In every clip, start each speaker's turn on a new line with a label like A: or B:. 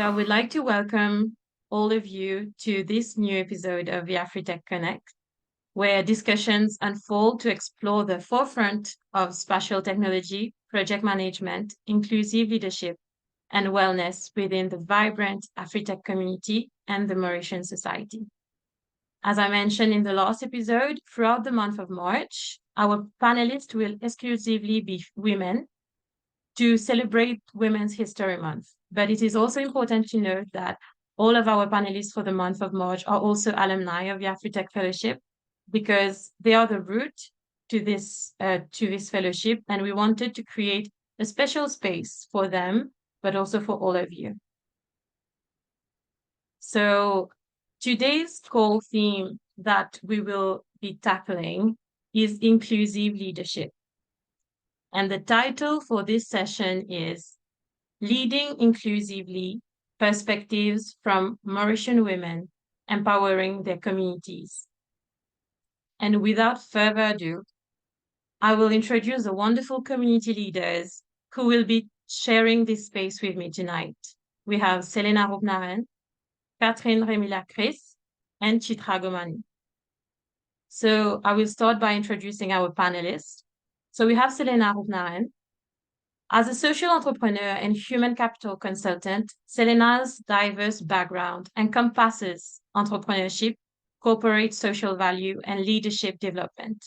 A: So I would like to welcome all of you to this new episode of the AfriTech Connect, where discussions unfold to explore the forefront of spatial technology, project management, inclusive leadership, and wellness within the vibrant AfriTech community and the Mauritian society. As I mentioned in the last episode, throughout the month of March, our panelists will exclusively be women to celebrate Women's History Month. But it is also important to note that all of our panelists for the month of March are also alumni of the AfriTech Fellowship because they are the root to this fellowship, and we wanted to create a special space for them, but also for all of you. So today's core theme that we will be tackling is inclusive leadership. And the title for this session is Leading Inclusively, Perspectives from Mauritian Women Empowering Their Communities. And without further ado, I will introduce the wonderful community leaders who will be sharing this space with me tonight. We have Selena Roopnarain, Cathrine Remillah, and Chitra Gomani. So I will start by introducing our panelists. So we have Selena Roopnarain. As a social entrepreneur and human capital consultant, Selena's diverse background encompasses entrepreneurship, corporate social value, and leadership development.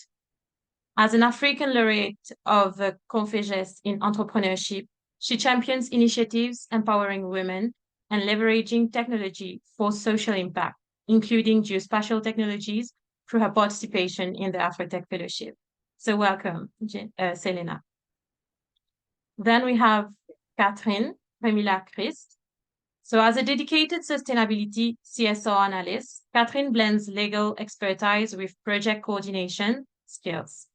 A: As an African Laureate of CONFEJES in entrepreneurship, she champions initiatives empowering women and leveraging technology for social impact, including geospatial technologies, through her participation in the AfriTech Fellowship. So welcome, Selena. Then we have Cathrine Remillah. So as a dedicated sustainability CSR analyst, Cathrine blends legal expertise with project coordination skills.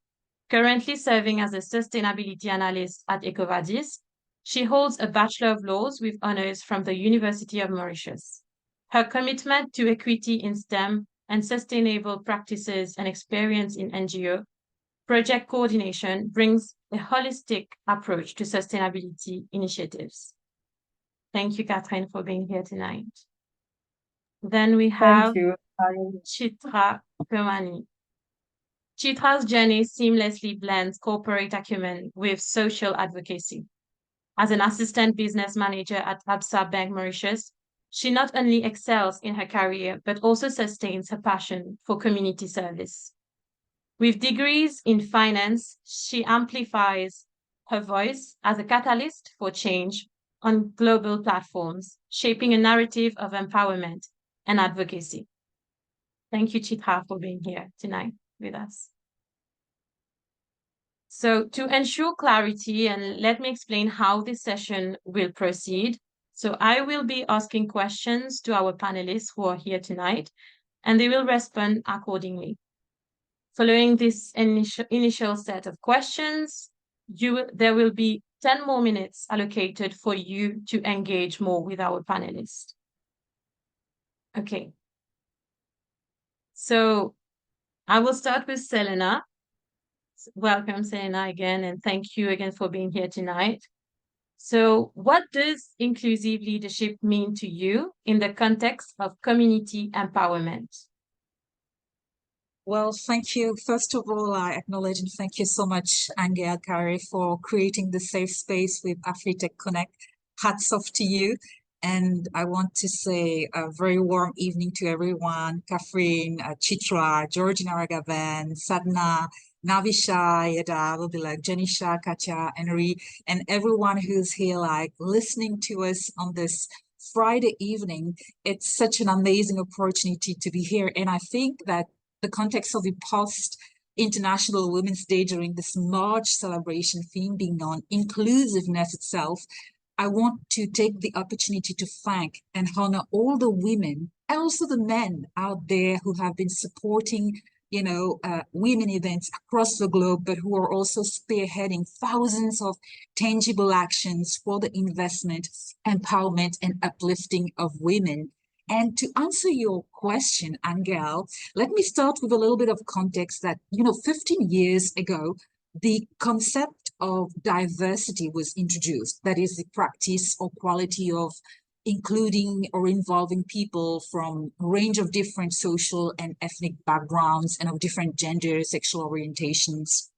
A: Currently serving as a sustainability analyst at EcoVadis, she holds a Bachelor of Laws with honors from the University of Mauritius. Her commitment to equity in STEM and sustainable practices and experience in NGO project coordination brings a holistic approach to sustainability initiatives. Thank you, Cathrine, for being here tonight. Then we have Chitra Gomani. Chitra's journey seamlessly blends corporate acumen with social advocacy. As an assistant business manager at Absa Bank Mauritius, she not only excels in her career, but also sustains her passion for community service. With degrees in finance, she amplifies her voice as a catalyst for change on global platforms, shaping a narrative of empowerment and advocacy. Thank you, Chitra, for being here tonight with us. So to ensure clarity, and let me explain how this session will proceed. So I will be asking questions to our panelists who are here tonight, and they will respond accordingly. Following this initial set of questions, there will be 10 more minutes allocated for you to engage more with our panelists. Okay. So I will start with Selena. Welcome, Selena, again, and thank you again for being here tonight. So what does inclusive leadership mean to you in the context of community empowerment?
B: Well, thank you. First of all, I acknowledge and thank you so much, Anne-Gaëlle Carré, for creating the safe space with AfriTech Connect. Hats off to you. And I want to say a very warm evening to everyone. Cathrine, Chitra, Georgina Ragavan, Sadna, Navisha, Yada, will be like Janisha, Katya, Henry, and everyone who's here, like listening to us on this Friday evening. It's such an amazing opportunity to be here. And I think that the context of the post-International Women's Day during this March celebration theme being on inclusiveness itself, I want to take the opportunity to thank and honor all the women and also the men out there who have been supporting, women events across the globe, but who are also spearheading thousands of tangible actions for the investment, empowerment, and uplifting of women. And to answer your question, Anne-Gaëlle, let me start with a little bit of context that, 15 years ago, the concept of diversity was introduced. That is the practice or quality of including or involving people from a range of different social and ethnic backgrounds and of different genders, sexual orientations,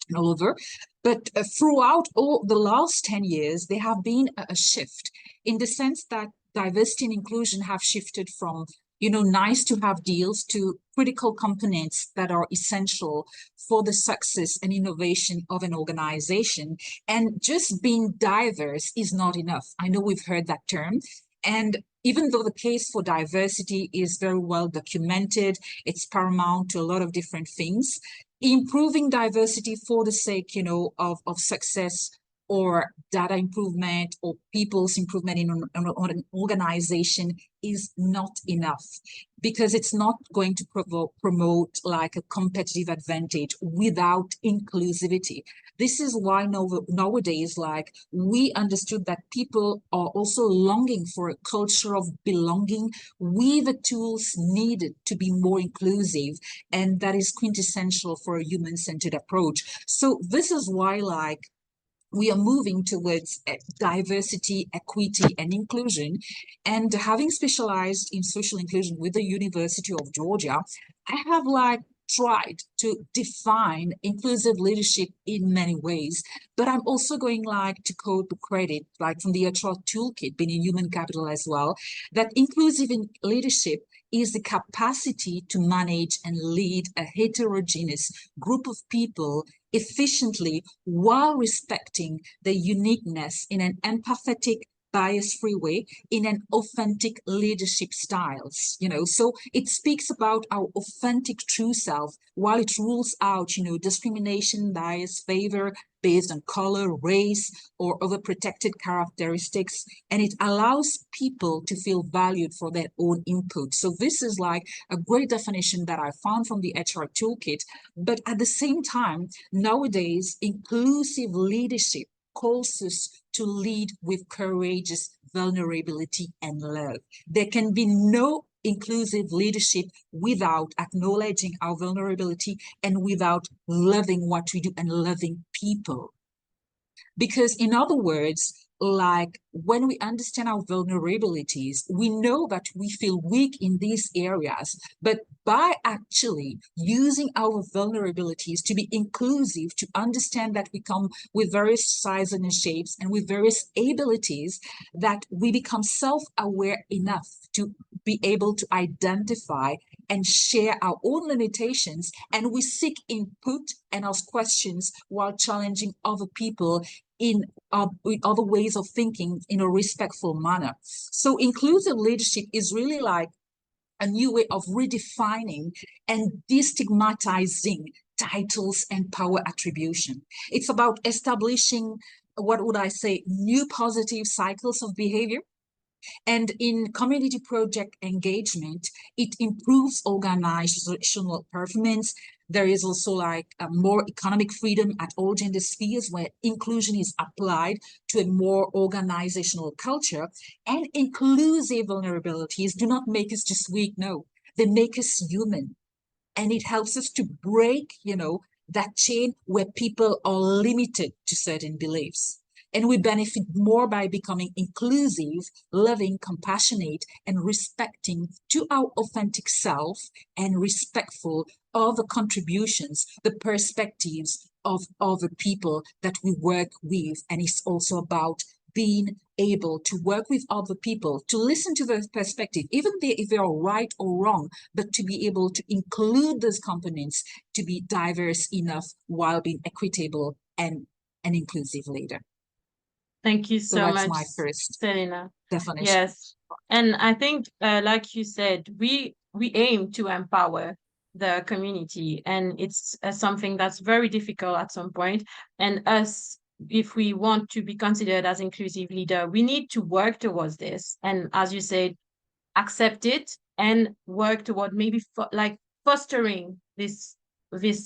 B: and all over. But throughout all the last 10 years, there have been a shift in the sense that diversity and inclusion have shifted from, nice to have deals to critical components that are essential for the success and innovation of an organization. And just being diverse is not enough. I know we've heard that term. And even though the case for diversity is very well documented, it's paramount to a lot of different things, improving diversity for the sake, of success or data improvement or people's improvement in an organization is not enough, because it's not going to promote like a competitive advantage without inclusivity. This is why nowadays, like, we understood that people are also longing for a culture of belonging with the tools needed to be more inclusive, and that is quintessential for a human-centered approach. So this is why, like, we are moving towards diversity, equity, and inclusion. And having specialized in social inclusion with the University of Georgia, I have tried to define inclusive leadership in many ways, but I'm also going to quote the credit from the HR toolkit, being in human capital as well, that inclusive in leadership is the capacity to manage and lead a heterogeneous group of people efficiently while respecting their uniqueness in an empathetic, bias-free way, in an authentic leadership styles, so it speaks about our authentic true self while it rules out, discrimination, bias, favor based on color, race, or other protected characteristics, and it allows people to feel valued for their own input. So this is like a great definition that I found from the HR toolkit. But at the same time, nowadays, inclusive leadership calls us to lead with courageous vulnerability and love. There can be no inclusive leadership without acknowledging our vulnerability and without loving what we do and loving people. Because in other words, like, when we understand our vulnerabilities, we know that we feel weak in these areas, but by actually using our vulnerabilities to be inclusive, to understand that we come with various sizes and shapes and with various abilities, that we become self-aware enough to be able to identify and share our own limitations, and we seek input and ask questions while challenging other people in other ways of thinking in a respectful manner. So inclusive leadership is really like a new way of redefining and destigmatizing titles and power attribution. It's about establishing, what would I say, new positive cycles of behavior. And in community project engagement, it improves organizational performance. There is also more economic freedom at all gender spheres, where inclusion is applied to a more organizational culture. And inclusive vulnerabilities do not make us just weak, no, they make us human. And it helps us to break, that chain where people are limited to certain beliefs. And we benefit more by becoming inclusive, loving, compassionate, and respecting to our authentic self, and respectful of the contributions, the perspectives of other people that we work with. And it's also about being able to work with other people, to listen to their perspective, even if they are right or wrong, but to be able to include those components to be diverse enough while being equitable and an inclusive leader.
A: Thank you so
B: that's
A: much,
B: my first
A: Selena.
B: definition.
A: Yes. And I think, like you said, we aim to empower the community, and it's something that's very difficult at some point. And us, if we want to be considered as inclusive leader, we need to work towards this. And as you said, accept it and work toward maybe fostering this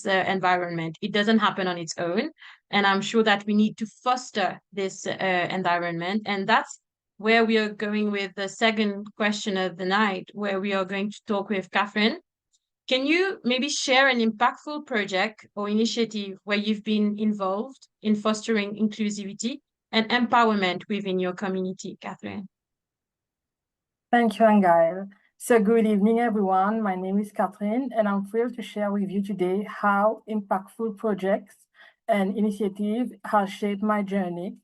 A: environment. It doesn't happen on its own. And I'm sure that we need to foster this environment. And that's where we are going with the second question of the night, where we are going to talk with Cathrine. Can you maybe share an impactful project or initiative where you've been involved in fostering inclusivity and empowerment within your community, Cathrine?
C: Thank you, Anne-Gaëlle. So good evening, everyone. My name is Cathrine, and I'm thrilled to share with you today how impactful projects and initiatives have shaped my journey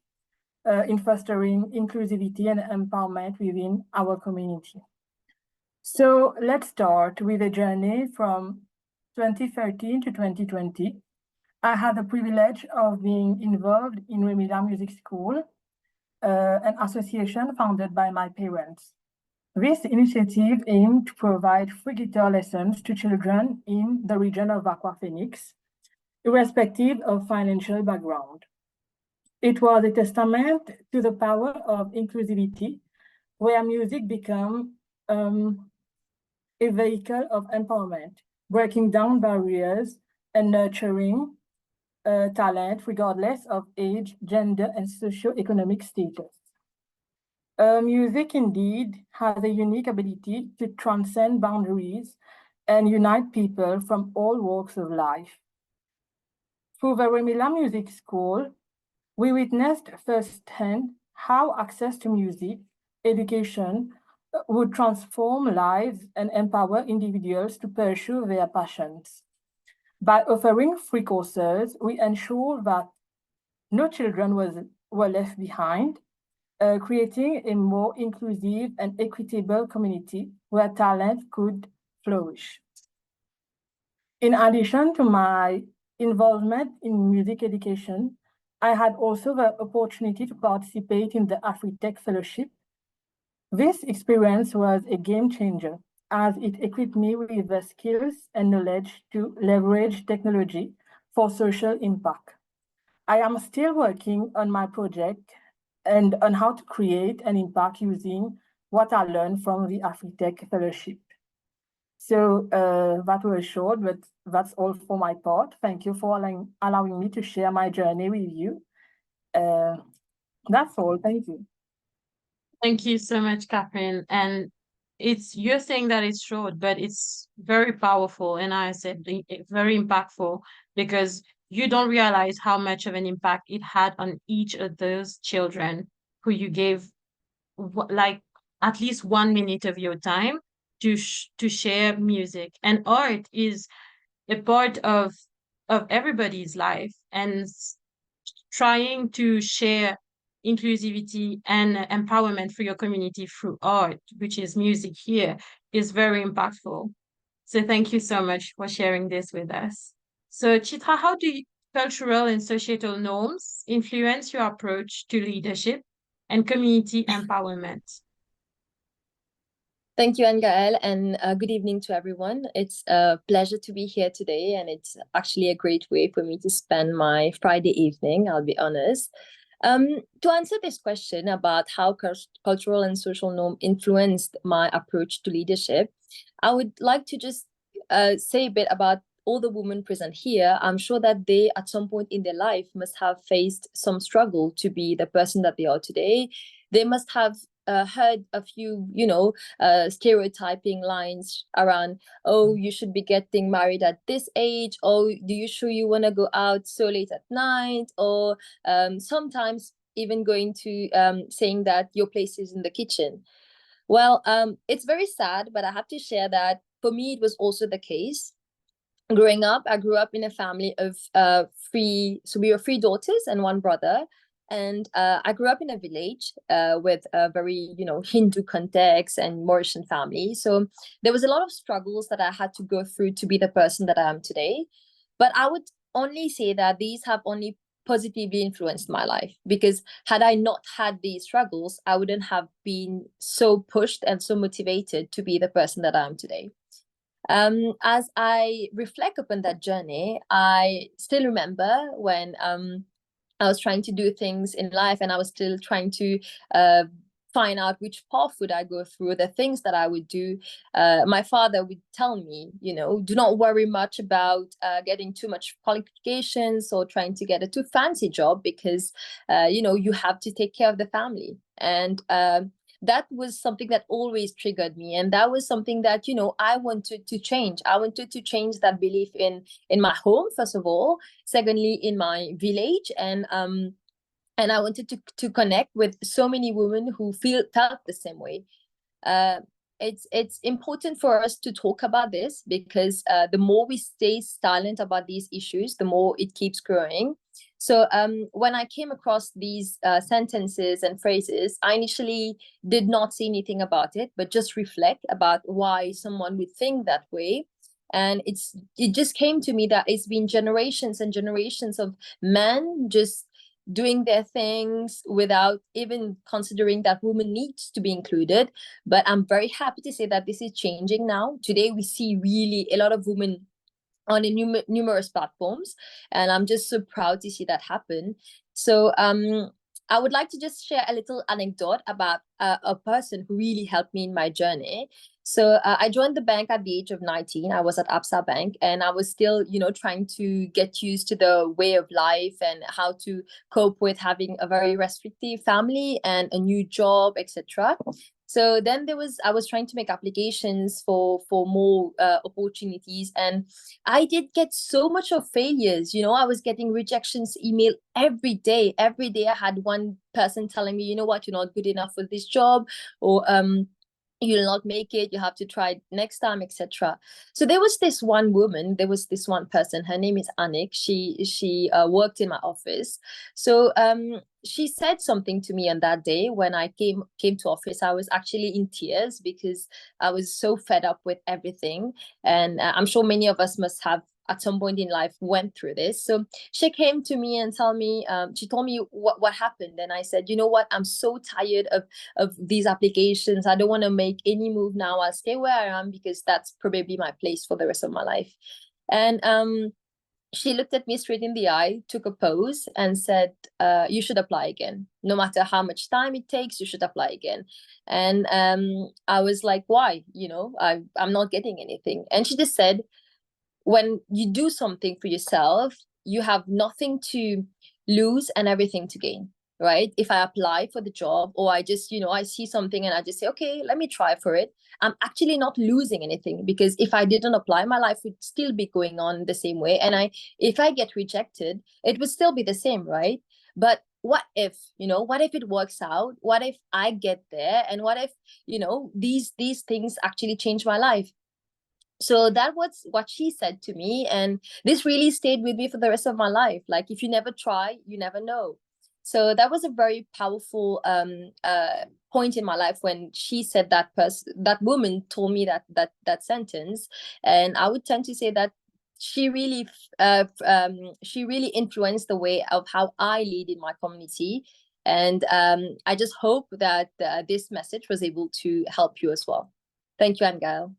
C: in fostering inclusivity and empowerment within our community. So let's start with a journey from 2013 to 2020. I had the privilege of being involved in Remillah Music School, an association founded by my parents. This initiative aimed to provide free guitar lessons to children in the region of Aqua Phoenix, irrespective of financial background. It was a testament to the power of inclusivity, where music became a vehicle of empowerment, breaking down barriers and nurturing talent regardless of age, gender, and socioeconomic status. Music indeed has a unique ability to transcend boundaries and unite people from all walks of life. Through the Remillah Music School, we witnessed firsthand how access to music, education, would transform lives and empower individuals to pursue their passions. By offering free courses, we ensure that no children were left behind, creating a more inclusive and equitable community where talent could flourish. In addition to my involvement in music education, I had also the opportunity to participate in the AfriTech Fellowship. This experience was a game changer, as it equipped me with the skills and knowledge to leverage technology for social impact. I am still working on my project and on how to create an impact using what I learned from the AfriTech Fellowship. So that was short, but that's all for my part. Thank you for allowing me to share my journey with you. That's all. Thank you.
A: Thank you so much, Catherine. And you're saying that it's short, but it's very powerful. And I said very impactful, because you don't realize how much of an impact it had on each of those children who you gave like at least 1 minute of your time to share music. And art is a part of everybody's life, and trying to share inclusivity and empowerment for your community through art, which is music here, is very impactful. So thank you so much for sharing this with us. So Chitra, how do cultural and societal norms influence your approach to leadership and community empowerment?
D: Thank you, Anne-Gaëlle, and good evening to everyone. It's a pleasure to be here today, and it's actually a great way for me to spend my Friday evening, I'll be honest. To answer this question about how cultural and social norm influenced my approach to leadership, I would like to just say a bit about all the women present here. I'm sure that they, at some point in their life, must have faced some struggle to be the person that they are today. They must have heard a few, stereotyping lines around, oh, you should be getting married at this age, or do you sure you want to go out so late at night, or sometimes even going to saying that your place is in the kitchen. Well, it's very sad, but I have to share that for me, it was also the case. Growing up, I grew up in a family of three, so we were 3 daughters and 1 brother. And I grew up in a village with a very, Hindu context and Mauritian family. So there was a lot of struggles that I had to go through to be the person that I am today. But I would only say that these have only positively influenced my life, because had I not had these struggles, I wouldn't have been so pushed and so motivated to be the person that I am today. As I reflect upon that journey, I still remember when I was trying to do things in life, and I was still trying to find out which path would I go through, the things that I would do. My father would tell me, do not worry much about getting too much qualifications or trying to get a too fancy job, because, you have to take care of the family. And that was something that always triggered me. And that was something that, I wanted to change. I wanted to change that belief in my home, first of all. Secondly, in my village. And I wanted to connect with so many women who felt the same way. It's important for us to talk about this, because the more we stay silent about these issues, the more it keeps growing. So when I came across these sentences and phrases, I initially did not say anything about it, but just reflect about why someone would think that way. And it just came to me that it's been generations and generations of men just doing their things without even considering that women needs to be included. But I'm very happy to say that this is changing now. Today we see really a lot of women on numerous platforms, and I'm just so proud to see that happen. So I would like to just share a little anecdote about a person who really helped me in my journey. So I joined the bank at the age of 19. I was at Absa Bank, and I was still, trying to get used to the way of life and how to cope with having a very restrictive family and a new job, etc. So then I was trying to make applications for more opportunities, and I did get so much of failures. I was getting rejections email every day. Every day I had one person telling me, you know what, you're not good enough for this job, or you'll not make it, you have to try next time, etc. So there was this one person, her name is Annick. She worked in my office. So she said something to me on that day when I came to office. I was actually in tears because I was so fed up with everything. And I'm sure many of us must have at some point in life went through this. So she came to me and she told me what happened. And I said, you know what, I'm so tired of these applications. I don't want to make any move now. I'll stay where I am because that's probably my place for the rest of my life. And she looked at me straight in the eye, took a pose and said, you should apply again. No matter how much time it takes, you should apply again. And I was like, why? I'm not getting anything. And she just said, when you do something for yourself, you have nothing to lose and everything to gain, right? If I apply for the job, or I just, I see something and I just say, okay, let me try for it, I'm actually not losing anything, because if I didn't apply, my life would still be going on the same way. And if I get rejected, it would still be the same, right? But what if it works out? What if I get there? And what if, these things actually change my life? So that was what she said to me. And this really stayed with me for the rest of my life. Like, if you never try, you never know. So that was a very powerful point in my life when she said that woman told me that sentence. And I would tend to say that she really influenced the way of how I lead in my community. And I just hope that this message was able to help you as well. Thank you, Anne-Gaëlle.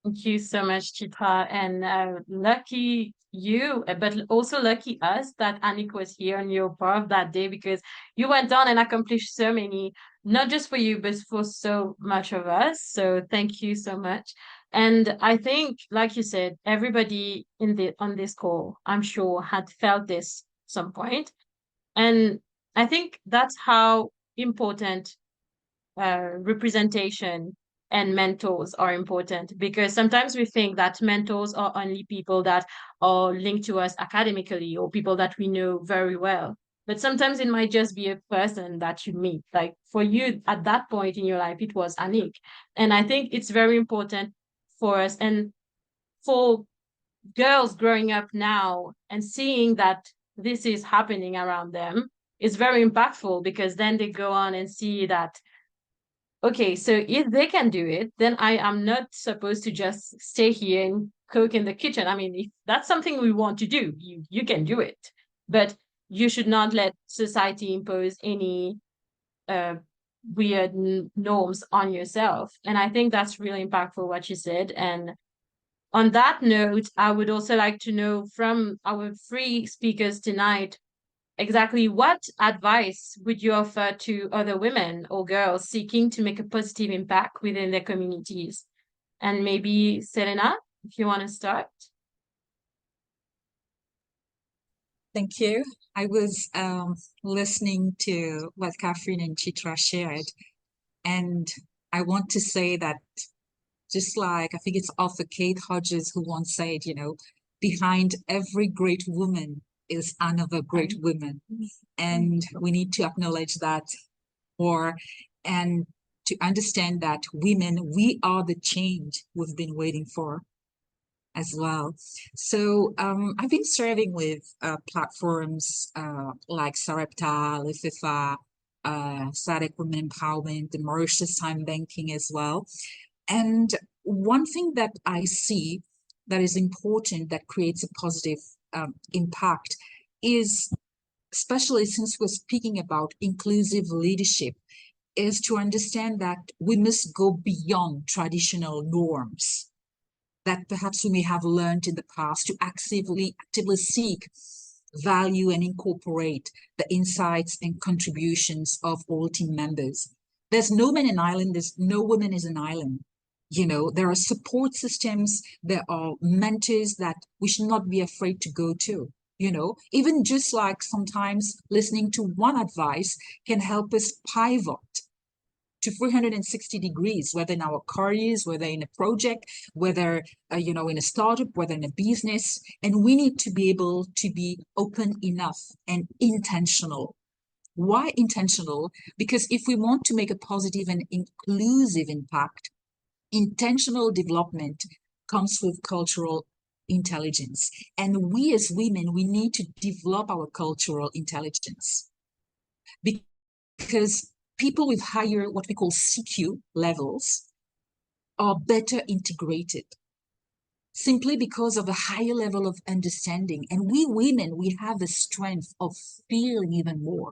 A: Thank you so much, Chitra, and lucky you, but also lucky us that Annick was here and you're part of that day, because you went on and accomplished so many, not just for you, but for so much of us. So thank you so much. And I think, like you said, everybody on this call, I'm sure, had felt this at some point. And I think that's how important representation and mentors are important, because sometimes we think that mentors are only people that are linked to us academically or people that we know very well. But sometimes it might just be a person that you meet. Like for you at that point in your life, it was Annick. And I think it's very important for us and for girls growing up now and seeing that this is happening around them is very impactful, because then they go on and see that, okay, so if they can do it, then I am not supposed to just stay here and cook in the kitchen. I mean, if that's something we want to do, you can do it. But you should not let society impose any weird norms on yourself. And I think that's really impactful what you said. And on that note, I would also like to know from our three speakers tonight, exactly what advice would you offer to other women or girls seeking to make a positive impact within their communities? And maybe Selena, if you want to start.
B: Thank you. I was listening to what Cathrine and Chitra shared, and I want to say that, just like, I think it's Arthur Kate Hodges who once said, behind every great woman is another great woman. And we need to acknowledge that or, and to understand that women, we are the change we've been waiting for as well. So I've been serving with platforms like Sarepta, Lefefa, AfriTech Women Empowerment, the Mauritius Time Banking as well. And one thing that I see that is important, that creates a positive impact, is, especially since we're speaking about inclusive leadership, is to understand that we must go beyond traditional norms that perhaps we may have learned in the past, to actively seek, value, and incorporate the insights and contributions of all team members. There's no man an island, there's no woman is an island. You know, there are support systems, there are mentors that we should not be afraid to go to. You know, even just like sometimes listening to one advice can help us pivot to 360 degrees, whether in our careers, whether in a project, whether, you know, in a startup, whether in a business. And we need to be able to be open enough and intentional. Why intentional? Because if we want to make a positive and inclusive impact, intentional development comes with cultural intelligence. And we as women, we need to develop our cultural intelligence. Because people with higher, what we call CQ levels, are better integrated simply because of a higher level of understanding. And we women, we have the strength of feeling even more.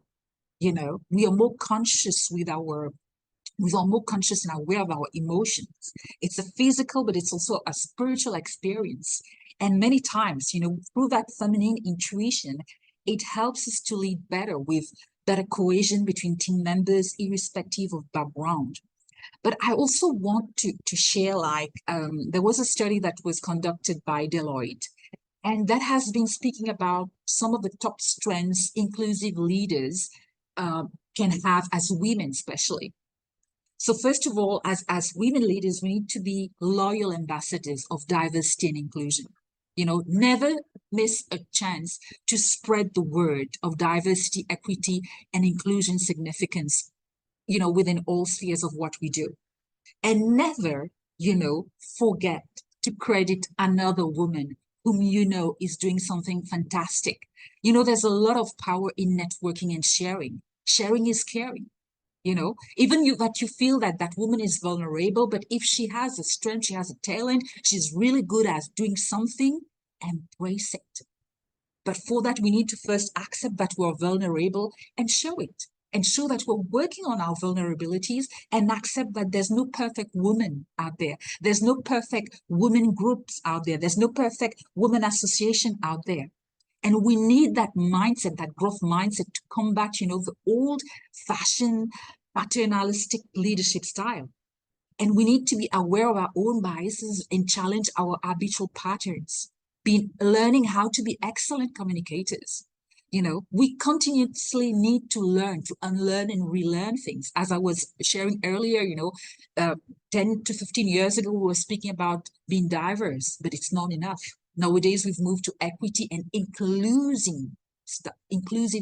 B: You know, we are more conscious we are more conscious and aware of our emotions. It's a physical, but it's also a spiritual experience. And many times, you know, through that feminine intuition, it helps us to lead better, with better cohesion between team members, irrespective of background. But I also want to share, like, there was a study that was conducted by Deloitte, and that has been speaking about some of the top strengths inclusive leaders can have as women, especially. So first of all, as women leaders, we need to be loyal ambassadors of diversity and inclusion. You know, never miss a chance to spread the word of diversity, equity, and inclusion significance, you know, within all spheres of what we do. And never, you know, forget to credit another woman whom you know is doing something fantastic. You know, there's a lot of power in networking and sharing. Sharing is caring. You know, even that you feel that that woman is vulnerable, but if she has a strength, she has a talent, she's really good at doing something, embrace it. But for that, we need to first accept that we're vulnerable and show it, and show that we're working on our vulnerabilities, and accept that there's no perfect woman out there. There's no perfect women groups out there. There's no perfect women association out there. And we need that mindset, that growth mindset, to combat, you know, the old-fashioned paternalistic leadership style. And we need to be aware of our own biases and challenge our habitual patterns, learning how to be excellent communicators. You know, we continuously need to learn, to unlearn and relearn things. As I was sharing earlier, you know, 10 to 15 years ago, we were speaking about being diverse, but it's not enough. Nowadays, we've moved to equity and inclusive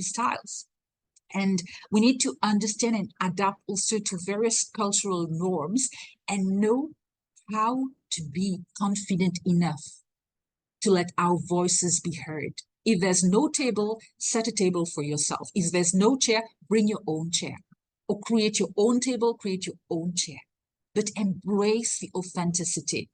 B: styles. And we need to understand and adapt also to various cultural norms, and know how to be confident enough to let our voices be heard. If there's no table, set a table for yourself. If there's no chair, bring your own chair. Or create your own table, create your own chair. But embrace the authenticity.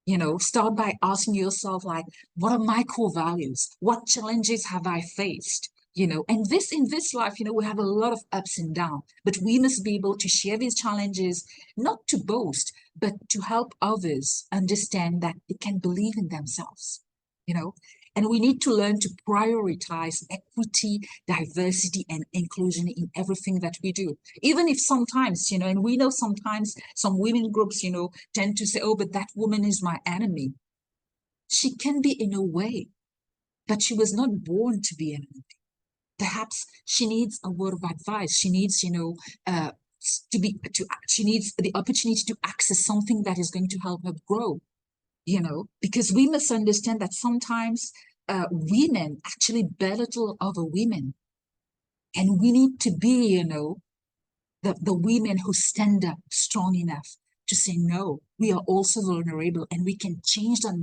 B: You know, start by asking yourself, like, what are my core values? What challenges have I faced? You know, and in this life, you know, we have a lot of ups and downs, but we must be able to share these challenges, not to boast, but to help others understand that they can believe in themselves, you know. And we need to learn to prioritize equity, diversity, and inclusion in everything that we do. Even if sometimes, you know, and we know sometimes some women groups, you know, tend to say, oh, but that woman is my enemy. She can be in a way, but she was not born to be an enemy. Perhaps she needs a word of advice. She needs, you know, she needs the opportunity to access something that is going to help her grow. You know, because we must understand that sometimes women actually belittle other women. And we need to be, you know, the women who stand up strong enough to say, no, we are also vulnerable and we can change that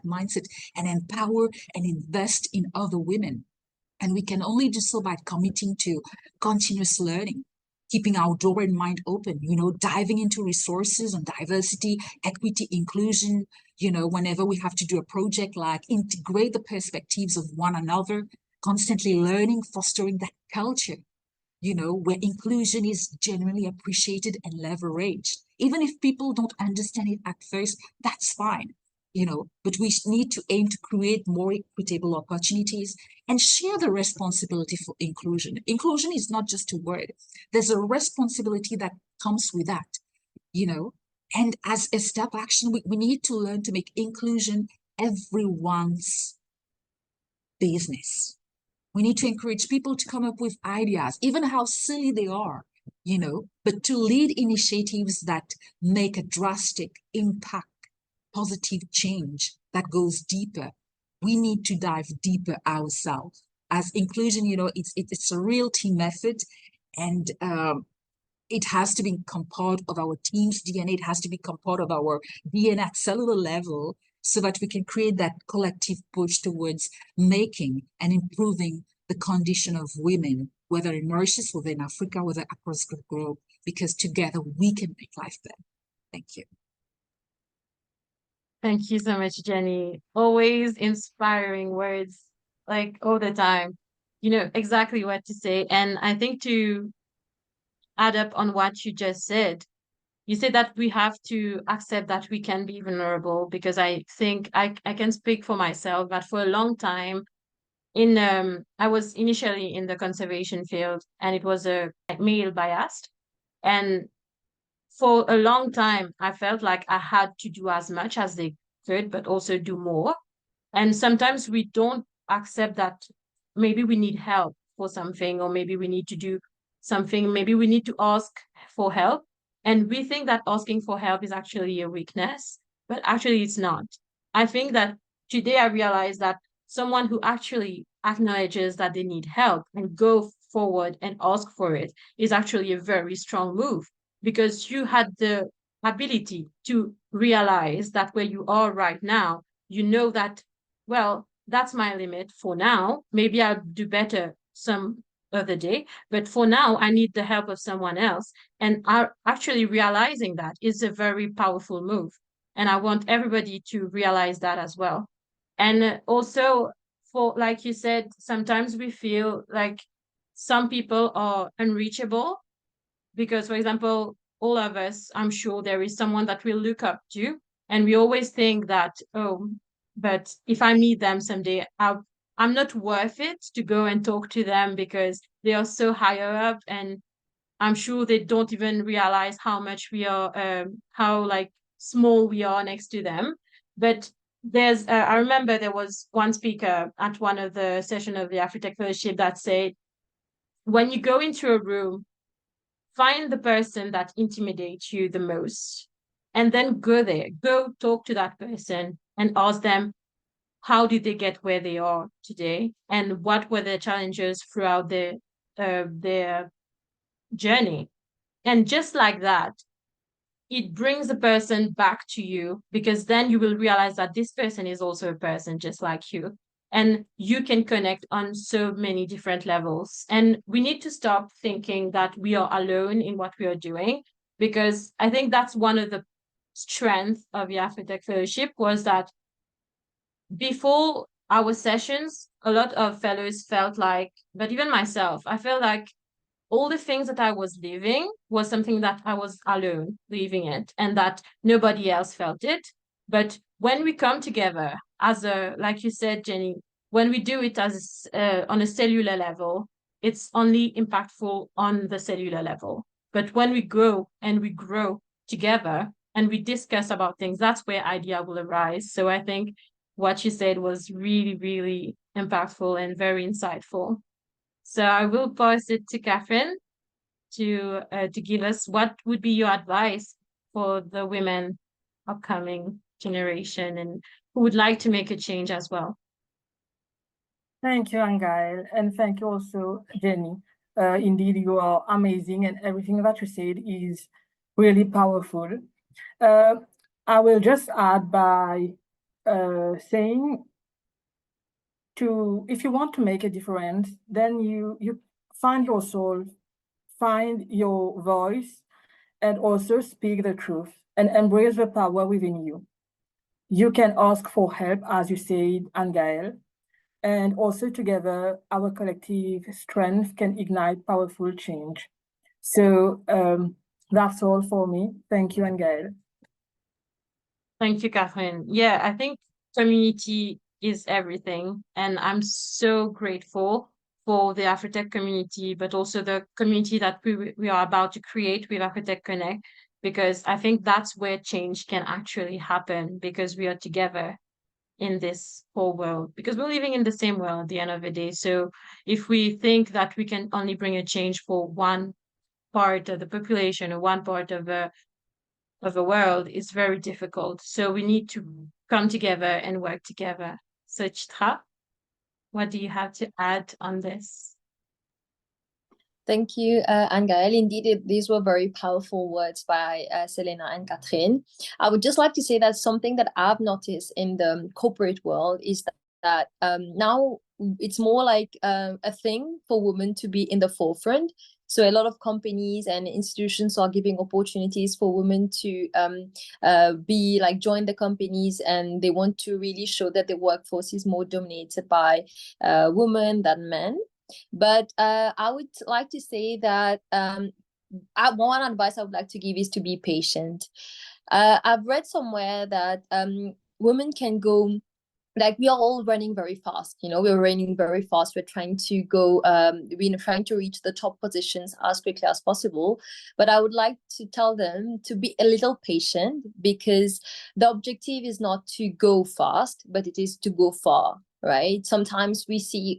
B: mindset and empower and invest in other women. And we can only do so by committing to continuous learning, keeping our door and mind open, diving into resources on diversity, equity, inclusion, whenever we have to do a project, like integrate the perspectives of one another, constantly learning, fostering that culture, where inclusion is genuinely appreciated and leveraged. Even if people don't understand it at first, that's fine, but we need to aim to create more equitable opportunities and share the responsibility for inclusion. Inclusion is not just a word. There's a responsibility that comes with that, and as a step action, we need to learn to make inclusion everyone's business. We need to encourage people to come up with ideas, even how silly they are, but to lead initiatives that make a drastic impact, positive change that goes deeper. We need to dive deeper ourselves. As inclusion, it's a real team effort, and it has to become part of our team's DNA. It has to become part of our DNA at cellular level, so that we can create that collective push towards making and improving the condition of women, whether in Mauritius, whether in Africa, whether across the globe, because together we can make life better. Thank you.
A: Thank you so much, Jenny. Always inspiring words, like all the time. You know exactly what to say. And I think to add up on what you just said, you said that we have to accept that we can be vulnerable, because I think I can speak for myself that for a long time I was initially in the conservation field, and it was a male biased. And for a long time, I felt like I had to do as much as they could, but also do more. And sometimes we don't accept that maybe we need help for something, or maybe we need to do something, maybe we need to ask for help. And we think that asking for help is actually a weakness, but actually it's not. I think that today I realize that someone who actually acknowledges that they need help and go forward and ask for it is actually a very strong move, because you had the ability to realize that where you are right now, you know that, well, that's my limit for now. Maybe I'll do better some other day, but for now, I need the help of someone else. And actually realizing that is a very powerful move. And I want everybody to realize that as well. And also, for, like you said, sometimes we feel like some people are unreachable, because, for example, all of us, I'm sure there is someone that we look up to, and we always think that, oh, but if I meet them someday, I'm not worth it to go and talk to them, because they are so higher up, and I'm sure they don't even realize how much we are, how like small we are next to them. But I remember there was one speaker at one of the sessions of the AfriTech Fellowship that said, when you go into a room, find the person that intimidates you the most, and then go there, go talk to that person and ask them, how did they get where they are today, and what were their challenges throughout their journey. And just like that, it brings the person back to you, because then you will realize that this person is also a person just like you, and you can connect on so many different levels. And we need to stop thinking that we are alone in what we are doing, because I think that's one of the strengths of the AfriTech Fellowship, was that before our sessions, a lot of fellows felt like, but even myself, I felt like all the things that I was living was something that I was alone living it, and that nobody else felt it. But when we come together as like you said, Jenny, when we do it as on a cellular level, it's only impactful on the cellular level. But when we go and we grow together and we discuss about things, that's where idea will arise. So I think what you said was really, really impactful and very insightful. So I will pass it to Cathrine to give us what would be your advice for the women upcoming generation and who would like to make a change as well.
C: Thank you, Anne-Gaëlle, and thank you also, Jenny. Indeed, you are amazing, and everything that you said is really powerful. I will just add by saying if you want to make a difference, then you find your soul, find your voice, and also speak the truth and embrace the power within you. You can ask for help, as you said, Anne-Gaëlle, and also together, our collective strength can ignite powerful change. So that's all for me. Thank you, Anne-Gaëlle.
A: Thank you, Catherine. Yeah, I think community is everything. And I'm so grateful for the AfriTech community, but also the community that we are about to create with AfriTech Connect, because I think that's where change can actually happen, because we are together in this whole world, because we're living in the same world at the end of the day. So if we think that we can only bring a change for one part of the population or one part of the world, it's very difficult. So we need to come together and work together. So Chitra, what do you have to add on this?
D: Thank you, Anne-Gaëlle. Indeed, these were very powerful words by Selena and Cathrine. I would just like to say that something that I've noticed in the corporate world is that now it's more like a thing for women to be in the forefront. So a lot of companies and institutions are giving opportunities for women to join the companies, and they want to really show that the workforce is more dominated by women than men. But I would like to say that one advice I would like to give is to be patient. I've read somewhere that women can go, like, we are all running very fast, we're running very fast. We're trying to go, we're trying to reach the top positions as quickly as possible. But I would like to tell them to be a little patient, because the objective is not to go fast, but it is to go far. Right? Sometimes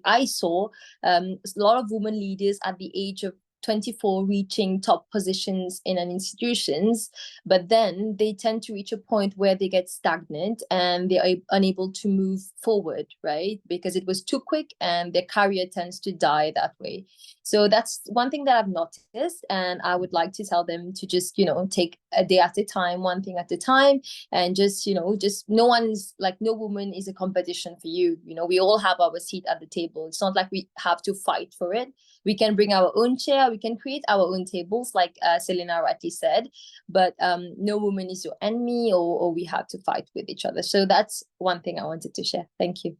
D: I saw a lot of women leaders at the age of 24 reaching top positions in an institutions, but then they tend to reach a point where they get stagnant and they are unable to move forward, right? Because it was too quick and their career tends to die that way. So that's one thing that I've noticed, and I would like to tell them to just, take a day at a time, one thing at a time, and just no woman is a competition for you. We all have our seat at the table. It's not like we have to fight for it. We can bring our own chair, we can create our own tables, like Selena rightly said, but no woman is your enemy, or we have to fight with each other. So that's one thing I wanted to share. Thank you.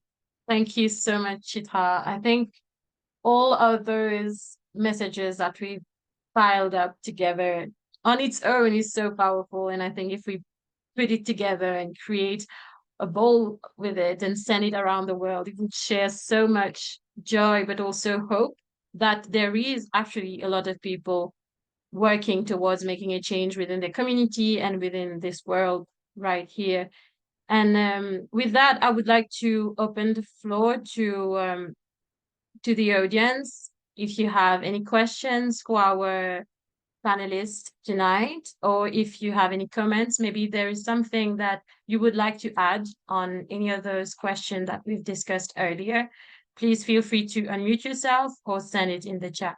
A: Thank you so much, Chitra. I think all of those messages that we piled up together on its own is so powerful. And I think if we put it together and create a bowl with it and send it around the world, it would share so much joy, but also hope that there is actually a lot of people working towards making a change within the community and within this world right here. And with that, I would like to open the floor to the audience. If you have any questions for our panelists tonight, or if you have any comments, maybe there is something that you would like to add on any of those questions that we've discussed earlier, please feel free to unmute yourself or send it in the chat.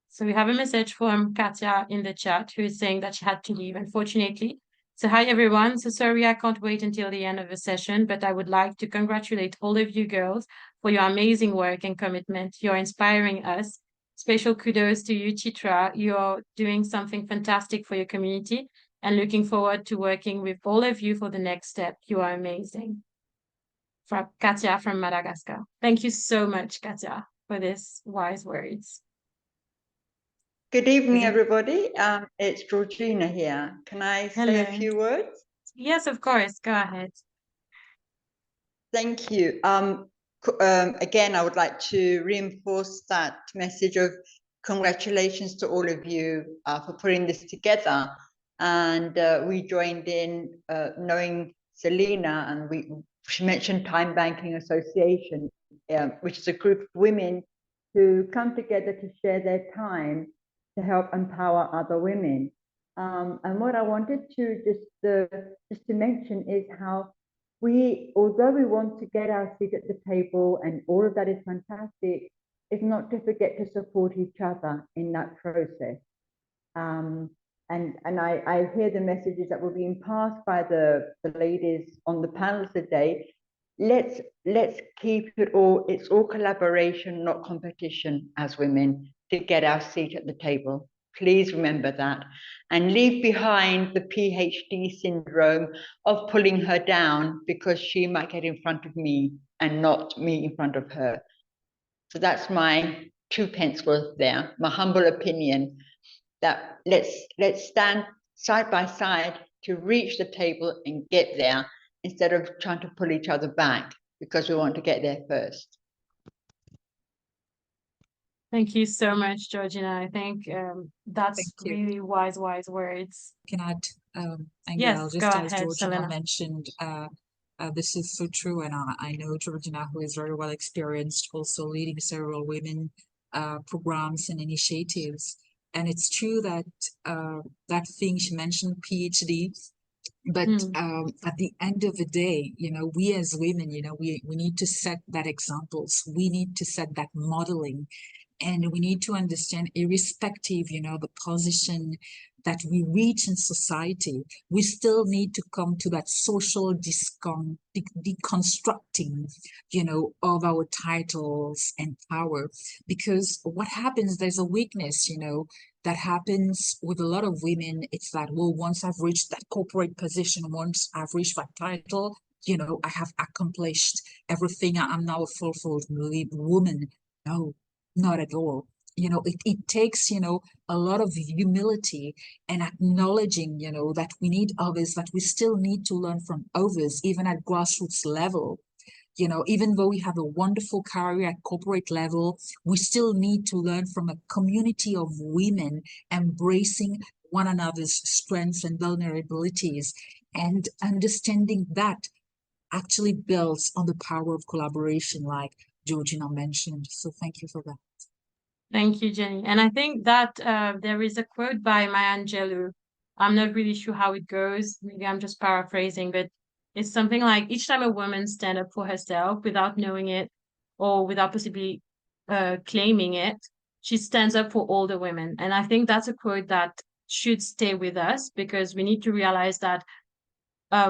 A: So we have a message from Katya in the chat, who is saying that she had to leave, unfortunately. So hi, everyone. So sorry, I can't wait until the end of the session, but I would like to congratulate all of you girls for your amazing work and commitment. You're inspiring us. Special kudos to you, Chitra. You're doing something fantastic for your community, and looking forward to working with all of you for the next step. You are amazing. From Katya from Madagascar. Thank you so much, Katya, for these wise words.
E: Good evening, everybody. It's Georgina here. Can I say a few words?
A: Yes, of course. Go ahead.
E: Thank you. Again, I would like to reinforce that message of congratulations to all of you for putting this together. And we joined in knowing Selena, and she mentioned Time Banking Association, which is a group of women who come together to share their time to help empower other women. And what I wanted to just to mention is how although we want to get our seat at the table and all of that is fantastic, is not to forget to support each other in that process. And I hear the messages that were being passed by the ladies on the panel today. Let's keep it all, it's all collaboration, not competition as women, to get our seat at the table. Please remember that, and leave behind the PhD syndrome of pulling her down because she might get in front of me and not me in front of her. So that's my 2 pence worth there, my humble opinion, that let's stand side by side to reach the table and get there, instead of trying to pull each other back because we want to get there first.
A: Thank you so much, Georgina. I think that's really wise words.
B: Can I add,
A: Yes,
B: just
A: go
B: as
A: ahead,
B: Georgina
A: Selena.
B: mentioned, this is so true, and I know Georgina, who is very well experienced, also leading several women programs and initiatives. And it's true that that thing she mentioned, PhD, but at the end of the day, you know, we as women, you know, we need to set that examples. We need to set that modeling. And we need to understand, irrespective, you know, the position that we reach in society, we still need to come to that social deconstructing, you know, of our titles and power. Because what happens, there's a weakness, you know, that happens with a lot of women. It's that, well, once I've reached that corporate position, once I've reached that title, you know, I have accomplished everything. I'm now a fulfilled woman. No, not at all. You know, it takes, you know, a lot of humility and acknowledging, you know, that we need others, that we still need to learn from others, even at grassroots level. You know, even though we have a wonderful career at corporate level, we still need to learn from a community of women, embracing one another's strengths and vulnerabilities, and understanding that actually builds on the power of collaboration, like Georgina mentioned. So thank you for that.
A: Thank you, Jenny. And I think that there is a quote by Maya Angelou. I'm not really sure how it goes. Maybe I'm just paraphrasing, but it's something like, each time a woman stands up for herself without knowing it or without possibly claiming it, she stands up for all the women. And I think that's a quote that should stay with us, because we need to realize that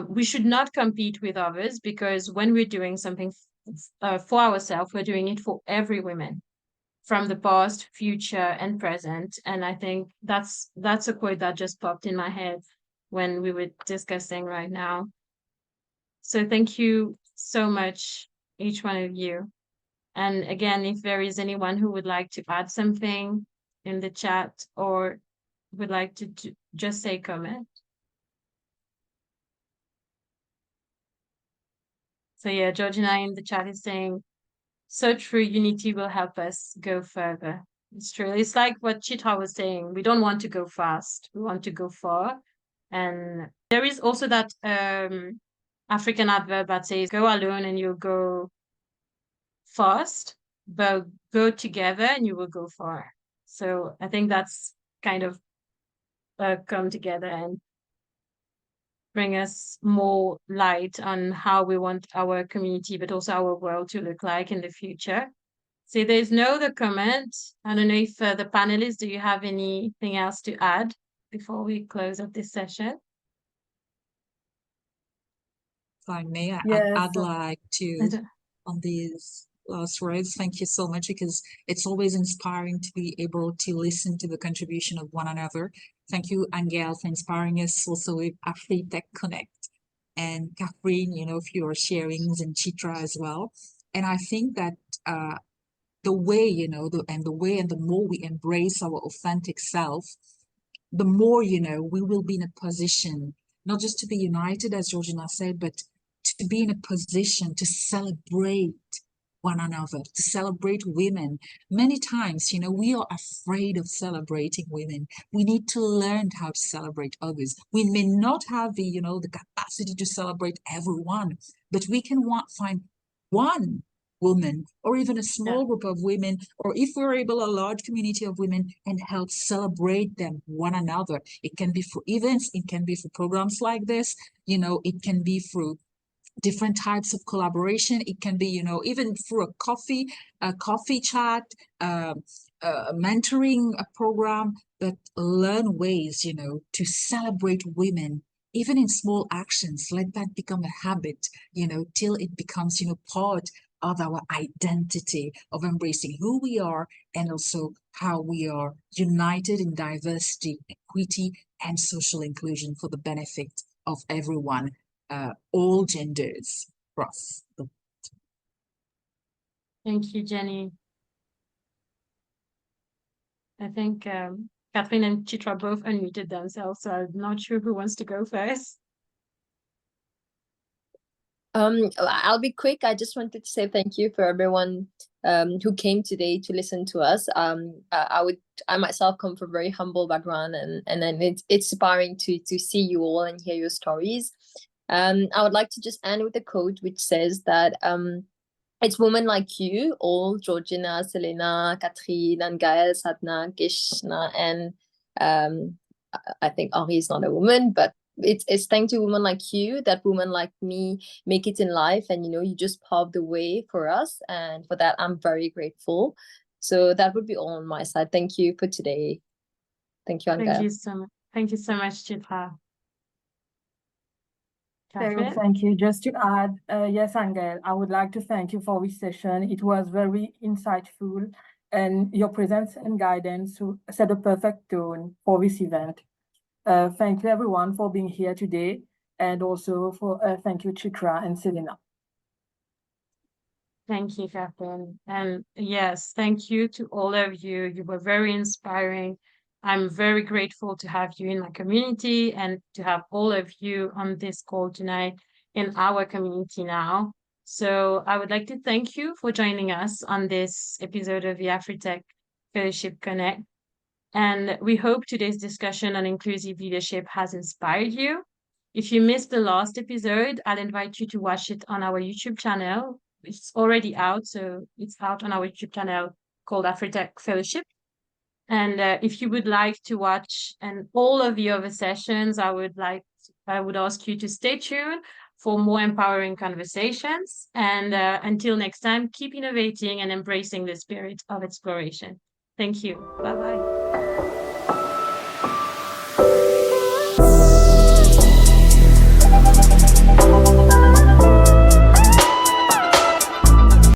A: we should not compete with others, because when we're doing something for ourselves, we're doing it for every woman, from the past, future, and present. And I think that's a quote that just popped in my head when we were discussing right now. So thank you so much, each one of you. And again, if there is anyone who would like to add something in the chat or would like to just say comment. So yeah, Georgina in the chat is saying, so true, unity will help us go further. It's true. It's like what Chitra was saying. We don't want to go fast. We want to go far. And there is also that African adverb that says, go alone and you'll go fast, but go together and you will go far. So I think that's kind of come together and bring us more light on how we want our community, but also our world to look like in the future. So there's no other comment. I don't know if the panelists, do you have anything else to add before we close up this session?
B: If I may,
C: Yes.
B: I'd like to, on these last words, thank you so much, because it's always inspiring to be able to listen to the contribution of one another. Thank you, Anne-Gaëlle, for inspiring us also with AfriTech Connect, and Cathrine, you know, for your sharings, and Chitra as well. And I think that the way, you know, the more we embrace our authentic self, the more, you know, we will be in a position not just to be united, as Georgina said, but to be in a position to celebrate one another, to celebrate women. Many times, you know, we are afraid of celebrating women. We need to learn how to celebrate others. We may not have the, you know, the capacity to celebrate everyone, but we can find one woman, or even a small group of women, or if we're able, a large community of women, and help celebrate them, one another. It can be through events, it can be through programs like this, you know, it can be through different types of collaboration. It can be, even through a coffee chat, mentoring a program, but learn ways, to celebrate women, even in small actions. Let that become a habit, till it becomes, part of our identity of embracing who we are and also how we are united in diversity, equity, and social inclusion for the benefit of everyone, all genders across the world.
A: Thank you, Jenny. I think Cathrine and Chitra both unmuted themselves, so I'm not sure who wants to go first.
D: I'll be quick. I just wanted to say thank you for everyone who came today to listen to us. I myself come from a very humble background, and then it's inspiring to see you all and hear your stories. I would like to just end with a quote which says that it's women like you, all Georgina, Selena, Cathrine, Anne-Gaëlle, Sadna, Kishna, and I think Henri is not a woman, but it's thanks to women like you that women like me make it in life, and you just pave the way for us, and for that I'm very grateful. So that would be all on my side. Thank you for today. Thank you, Anne-Gaëlle.
A: Thank you so much. Thank you so much, Chitra.
C: So thank you. Just to add, yes, Anne-Gaëlle, I would like to thank you for this session. It was very insightful, and your presence and guidance set a perfect tone for this event. Thank you, everyone, for being here today, and also for thank you, Chitra and Selena.
A: Thank you, Cathrine. And yes, thank you to all of you. You were very inspiring. I'm very grateful to have you in my community and to have all of you on this call tonight in our community now. So I would like to thank you for joining us on this episode of the AfriTech Fellowship Connect. And we hope today's discussion on inclusive leadership has inspired you. If you missed the last episode, I'll invite you to watch it on our YouTube channel. It's already out, so it's out on our YouTube channel called AfriTech Fellowship. And if you would like to watch and all of the other sessions, I would ask you to stay tuned for more empowering conversations. And until next time, keep innovating and embracing the spirit of exploration. Thank you. Bye-bye.